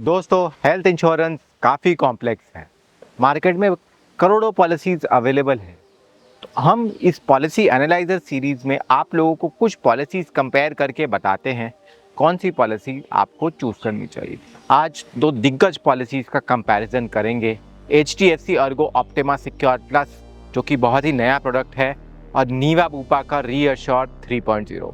दोस्तों, health insurance काफ़ी complex है। मार्केट में करोड़ों पॉलिसीज़ अवेलेबल हैं। तो हम इस पॉलिसी एनालाइजर सीरीज़ में आप लोगों को कुछ पॉलिसीज़ कंपेयर करके बताते हैं कौन सी पॉलिसी आपको चूज़ करनी चाहिए। आज दो दिग्गज पॉलिसीज़ का कंपैरिजन करेंगे। HDFC ERGO Optima Secure plus, जो कि बहुत ही नया प्रोडक्ट है, और नीवा बुपा का रीअश्योर 3.0।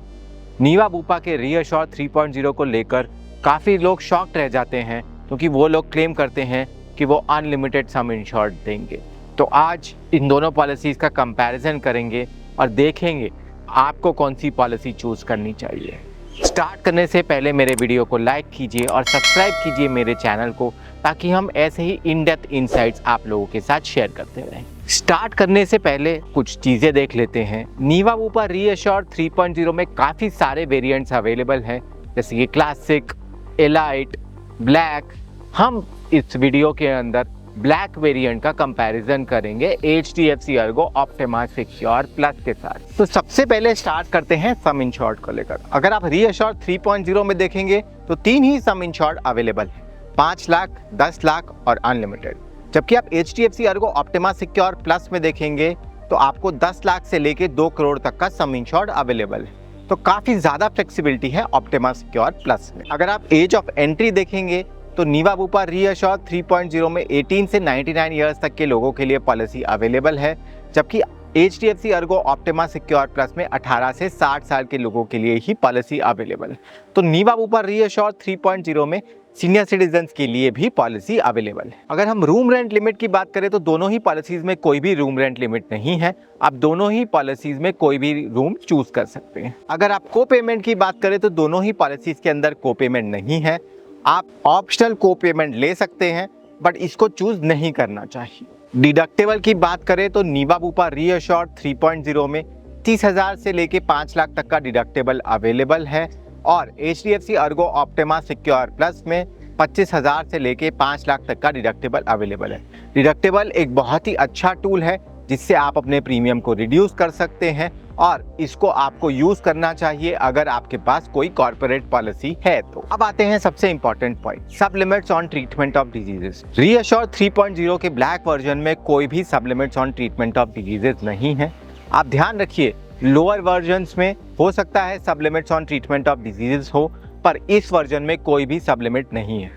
नीवा बुपा के रीअश्योर 3.0 को लेकर काफ़ी लोग शॉक्ड रह जाते हैं, क्योंकि वो लोग क्लेम करते हैं कि वो अनलिमिटेड सम इंश्योर्ड देंगे। तो आज इन दोनों पॉलिसीज़ का कंपैरिजन करेंगे और देखेंगे आपको कौन सी पॉलिसी चूज़ करनी चाहिए। स्टार्ट करने से पहले मेरे वीडियो को लाइक कीजिए और सब्सक्राइब कीजिए मेरे चैनल को, ताकि हम ऐसे ही इन डेप्थ इनसाइट्स आप लोगों के साथ शेयर करते रहें। स्टार्ट करने से पहले कुछ चीज़ें देख लेते हैं। नीवा बुपा रीअश्योर 3.0 में काफ़ी सारे वेरिएंट्स अवेलेबल हैं, जैसे कि क्लासिक, एलाइट, ब्लैक। हम इस वीडियो के अंदर ब्लैक वेरिएंट का कंपैरिजन करेंगे HDFC ERGO Optima Secure plus के साथ। तो सबसे पहले स्टार्ट करते हैं सम इंश्योर्ड को लेकर। अगर आप रीअश्योर 3.0 में देखेंगे तो 3 ही सम इंश्योर्ड अवेलेबल है, 5 लाख, 10 लाख और अनलिमिटेड। जबकि आप HDFC ERGO Optima Secure plus में देखेंगे तो आपको 10 लाख से लेके 2 करोड़ तक का सम इंश्योर्ड अवेलेबल है। तो काफ़ी ज़्यादा फ्लेक्सिबिलिटी है ऑप्टिमा सिक्योर प्लस में। अगर आप एज ऑफ एंट्री देखेंगे तो नीवा बुपा रीअश्योर 3.0 में 18 से 99 ईयर्स तक के लोगों के लिए पॉलिसी अवेलेबल है, जबकि HDFC ERGO Optima Secure plus में 18 से 60 साल के लोगों के लिए ही पॉलिसी अवेलेबल है। तो नीवा बुपा रीअश्योर 3.0 में सीनियर सिटीजन्स के लिए भी पॉलिसी अवेलेबल है। अगर हम रूम रेंट लिमिट की बात करें तो दोनों ही पॉलिसीज में कोई भी रूम रेंट लिमिट नहीं है। आप दोनों ही पॉलिसीज में कोई भी रूम चूज कर सकते हैं। अगर आप को पेमेंट की बात करें तो दोनों ही पॉलिसीज के अंदर को पेमेंट नहीं है। आप ऑप्शनल को पेमेंट ले सकते हैं, बट इसको चूज नहीं करना चाहिए। डिडक्टेबल की बात करें तो नीवा बुपा रीअश्योर 3.0 में 30,000 से लेके 5 लाख तक का डिडक्टेबल अवेलेबल है, और HDFC ERGO Optima Secure plus में 25,000 से लेके 5 लाख तक का डिडक्टेबल अवेलेबल है। डिडक्टेबल एक बहुत ही अच्छा टूल है, जिससे आप अपने प्रीमियम को रिड्यूस कर सकते हैं, और इसको आपको यूज करना चाहिए अगर आपके पास कोई कॉर्पोरेट पॉलिसी है तो। अब आते हैं सबसे इंपॉर्टेंट पॉइंट, सब limits on treatment of diseases. Reassure 3.0 के ब्लैक वर्जन में कोई भी सब limits on treatment of diseases नहीं है। आप ध्यान रखिए, लोअर वर्जन्स में हो सकता है सब limits on treatment of diseases हो, पर इस वर्जन में कोई भी सब लिमिट नहीं है।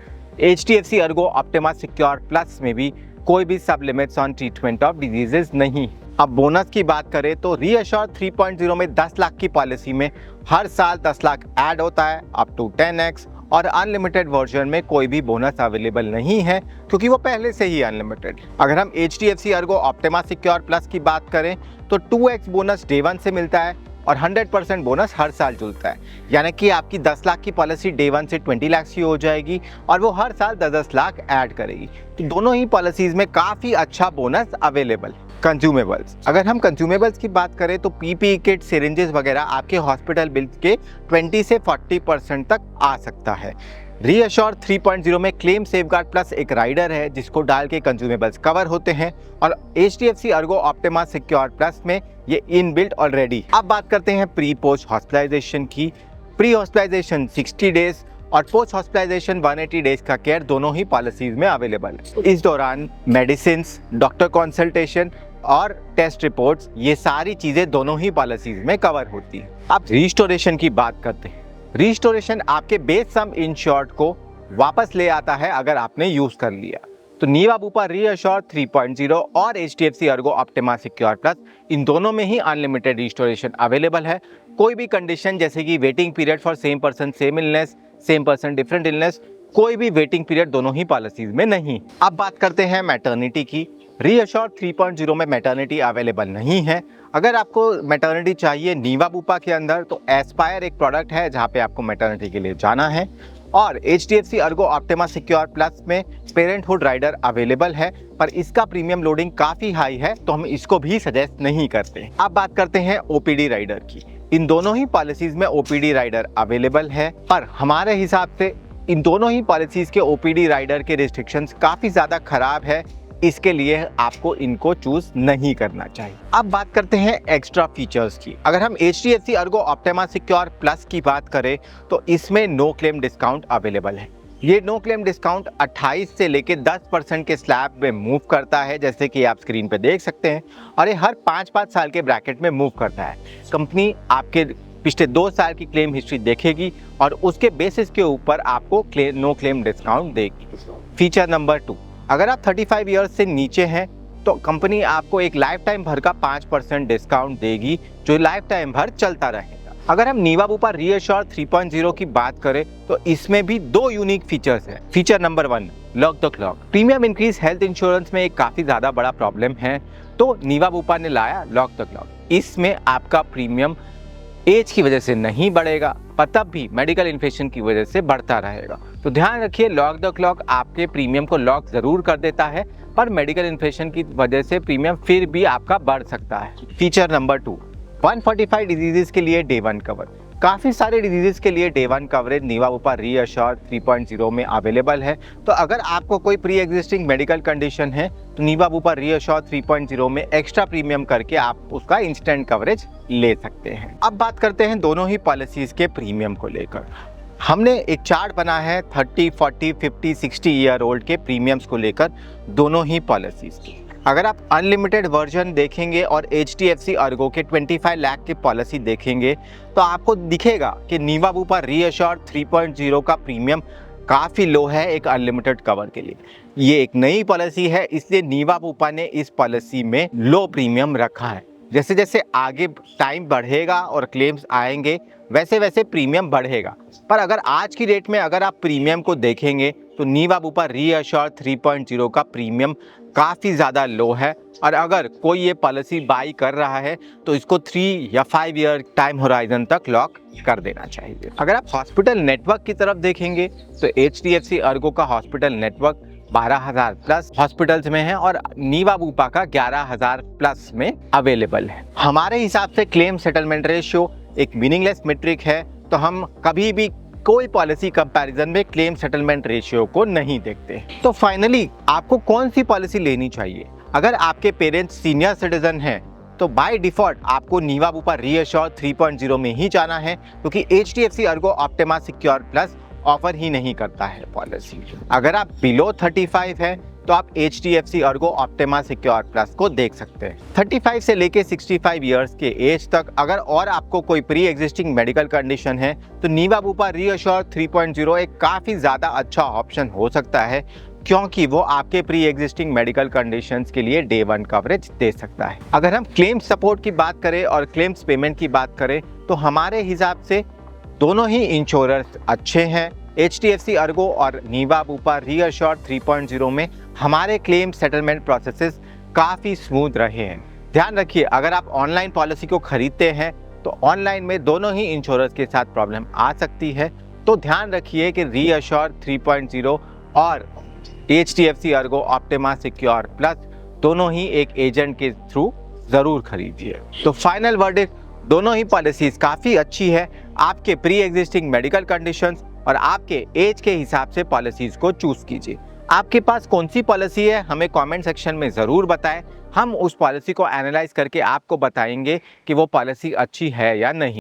HDFC ERGO Optima Secure plus में भी कोई भी सब limits on treatment of diseases नहीं। अब बोनस की बात करें तो रीअश्योर 3.0 में 10 लाख की पॉलिसी में हर साल 10 लाख ऐड होता है अप टू 10x, और अनलिमिटेड वर्जन में कोई भी बोनस अवेलेबल नहीं है, क्योंकि वो पहले से ही अनलिमिटेड। अगर हम HDFC ERGO Optima Secure plus की बात करें तो 2x बोनस डे 1 से मिलता है और 100% बोनस हर साल जुड़ता है। यानी कि आपकी 10 लाख की पॉलिसी डे 1 से 20 लाख की हो जाएगी, और वो हर साल 10-10 लाख ऐड करेगी। तो दोनों ही पॉलिसीज में काफ़ी अच्छा बोनस अवेलेबल। कंज्यूमेबल्स, अगर हम कंज्यूमेबल्स की बात करें तो PPE किट, सिरिंजेस वगैरह आपके हॉस्पिटल बिल के 20 से 40% तक आ सकता है। रीअश्योर 3.0 में क्लेम सेफगार्ड प्लस एक राइडर है, जिसको डाल के कंज्यूमेबल्स कवर होते हैं, और HDFC ERGO Optima Secure plus में ये इनबिल्ट ऑलरेडी। अब बात करते हैं प्री पोस्ट हॉस्पिटलाइजेशन की। प्री हॉस्पिटलाइजेशन 60 डेज और पोस्ट हॉस्पिटलाइजेशन 180 डेज का केयर दोनों ही पॉलिसीज में अवेलेबल है। इस दौरान मेडिसिन, डॉक्टर कंसल्टेशन और टेस्ट रिपोर्ट्स, ये सारी चीजें दोनों ही पॉलिसीज में कवर होती है। अब रिस्टोरेशन की बात करते हैं। रिस्टोरेशन आपके बेस सम इंश्योर्ड को वापस ले आता है अगर आपने यूज कर लिया। तो नीवा बुपा रीअश्योर 3.0 और HDFC ERGO Optima Secure Plus, इन दोनों में ही अनलिमिटेड रिस्टोरेशन अवेलेबल है। कोई भी कंडीशन, जैसे कि waiting period for same person same illness, same person different illness, कोई भी वेटिंग पीरियड दोनों ही पॉलिसीज में नहीं। अब बात करते हैं मैटरनिटी की। रीअश्योर 3.0 में मैटरनिटी अवेलेबल नहीं है। अगर आपको मैटरनिटी चाहिए नीवा बुपा के अंदर तो एस्पायर एक प्रोडक्ट है जहाँ पे आपको मैटरनिटी के लिए जाना है, और HDFC ERGO Optima Secure plus में पेरेंटहुड राइडर अवेलेबल है, पर इसका प्रीमियम लोडिंग काफ़ी हाई है, तो हम इसको भी सजेस्ट नहीं करते। अब बात करते हैं OPD राइडर की। इन दोनों ही पॉलिसीज में OPD राइडर अवेलेबल है, पर हमारे हिसाब से इन दोनों ही पॉलिसीज के OPD राइडर के रिस्ट्रिक्शंस काफ़ी ज़्यादा खराब है, इसके लिए आपको इनको चूज नहीं करना चाहिए। अब बात करते हैं एक्स्ट्रा फीचर्स की। अगर हम HDFC ERGO Optima Secure plus की बात करें तो इसमें नो क्लेम डिस्काउंट अवेलेबल है। ये नो क्लेम डिस्काउंट 28 से लेके 10% के स्लैब में मूव करता है, जैसे कि आप स्क्रीन पे देख सकते हैं, और ये हर 5-5 साल के ब्रैकेट में मूव करता है। कंपनी आपके पिछले 2 साल की क्लेम हिस्ट्री देखेगी और उसके बेसिस के ऊपर आपको नो क्लेम डिस्काउंट देगी। फीचर नंबर 2, अगर आप 35 ईयर्स से नीचे हैं तो कंपनी आपको एक लाइफ टाइम भर का 5% डिस्काउंट देगी, जो लाइफ टाइम भर चलता रहेगा। अगर हम नीवा बुपा रीअश्योर 3.0 की बात करें तो इसमें भी 2 यूनिक फीचर्स हैं। Feature number 1, lock the clock. Premium increase health insurance में एक काफी ज्यादा बड़ा प्रॉब्लम है, तो नीवा बुपा ने लाया लॉक द क्लॉक। इसमें आपका प्रीमियम एज की वजह से नहीं बढ़ेगा, पर तब भी मेडिकल इन्फ्लेशन की वजह से बढ़ता रहेगा। तो ध्यान रखिए, लॉक द क्लॉक आपके प्रीमियम को लॉक जरूर कर देता है, पर मेडिकल इन्फ्लेशन की वजह से प्रीमियम फिर भी आपका बढ़ सकता है। फीचर नंबर 2, 145 डिजीजेस के लिए डे 1 कवर। काफ़ी सारे डिजीजेस के लिए डे 1 कवरेज नीवा बुपा रीअश्योर 3.0 में अवेलेबल है। तो अगर आपको कोई प्री एग्जिस्टिंग मेडिकल कंडीशन है तो नीवा बुपा रीअश्योर 3.0 में एक्स्ट्रा प्रीमियम करके आप उसका इंस्टेंट कवरेज ले सकते हैं। अब बात करते हैं दोनों ही पॉलिसीज के प्रीमियम को लेकर। हमने एक चार्ट बना है 30, 40, 50, 60 ईयर ओल्ड के प्रीमियम्स को लेकर दोनों ही पॉलिसीज की। अगर आप अनलिमिटेड वर्जन देखेंगे और HDFC अर्गो के 25 लाख की पॉलिसी देखेंगे तो आपको दिखेगा कि नीवा बुपा रीअश्योर 3.0 का प्रीमियम काफ़ी लो है एक अनलिमिटेड कवर के लिए। ये एक नई पॉलिसी है, इसलिए नीवा बुपा ने इस पॉलिसी में लो प्रीमियम रखा है। जैसे जैसे आगे टाइम बढ़ेगा और क्लेम्स आएंगे वैसे वैसे प्रीमियम बढ़ेगा, पर अगर आज की डेट में अगर आप प्रीमियम को देखेंगे तो नीवा बुपा रीअश्योर 3.0 का प्रीमियम काफ़ी ज़्यादा लो है, और अगर कोई ये पॉलिसी बाई कर रहा है तो इसको 3 या 5 ईयर टाइम होराइजन तक लॉक कर देना चाहिए। अगर आप हॉस्पिटल नेटवर्क की तरफ देखेंगे तो HDFC अर्गो का हॉस्पिटल नेटवर्क 12,000 प्लस हॉस्पिटल्स में है और नीवा बुपा का 11,000 प्लस में अवेलेबल है। हमारे हिसाब से क्लेम सेटलमेंट रेशियो एक मीनिंगलेस मेट्रिक है, तो हम कभी भी कोई पॉलिसी कंपैरिजन में क्लेम सेटलमेंट रेशियो को नहीं देखते। तो फाइनली आपको कौन सी पॉलिसी लेनी चाहिए? अगर आपके पेरेंट्स सीनियर सिटीजन हैं तो बाय डिफॉल्ट आपको नीवा बुपा रीअश्योर 3.0 में ही जाना है, क्योंकि HDFC ERGO Optima Secure Plus offer ही नहीं करता है पॉलिसी। अगर आप बिलो 35 है तो आप HDFC ERGO Optima Secure plus को देख सकते हैं। 35 से लेके 65 इयर्स के एज तक अगर और आपको कोई प्री एग्जिस्टिंग मेडिकल कंडीशन है तो नीवा बुपा रीअश्योर 3.0 एक काफ़ी ज़्यादा अच्छा ऑप्शन हो सकता है, क्योंकि वो आपके प्री एग्जिस्टिंग मेडिकल कंडीशंस के लिए डे 1 कवरेज दे सकता है। अगर हम क्लेम सपोर्ट की बात करें और क्लेम्स पेमेंट की बात करें तो हमारे हिसाब से दोनों ही इंश्योरर्स अच्छे हैं। HDFC अर्गो और नीवा बुपा रीअश्योर 3.0 में हमारे क्लेम सेटलमेंट प्रोसेसेस काफ़ी स्मूथ रहे हैं। ध्यान रखिए, अगर आप ऑनलाइन पॉलिसी को खरीदते हैं तो ऑनलाइन में दोनों ही इंश्योरर्स के साथ प्रॉब्लम आ सकती है, तो ध्यान रखिए कि रीअश्योर 3.0 और HDFC ERGO Optima Secure plus दोनों ही एक एजेंट के थ्रू ज़रूर खरीदिए। तो फाइनल वर्डिक्ट, दोनों ही पॉलिसीज काफ़ी अच्छी है। आपके प्री एग्जिस्टिंग मेडिकल कंडीशंस और आपके एज के हिसाब से पॉलिसीज को चूज कीजिए। आपके पास कौन सी पॉलिसी है हमें कमेंट सेक्शन में ज़रूर बताएं। हम उस पॉलिसी को एनालाइज करके आपको बताएंगे कि वो पॉलिसी अच्छी है या नहीं।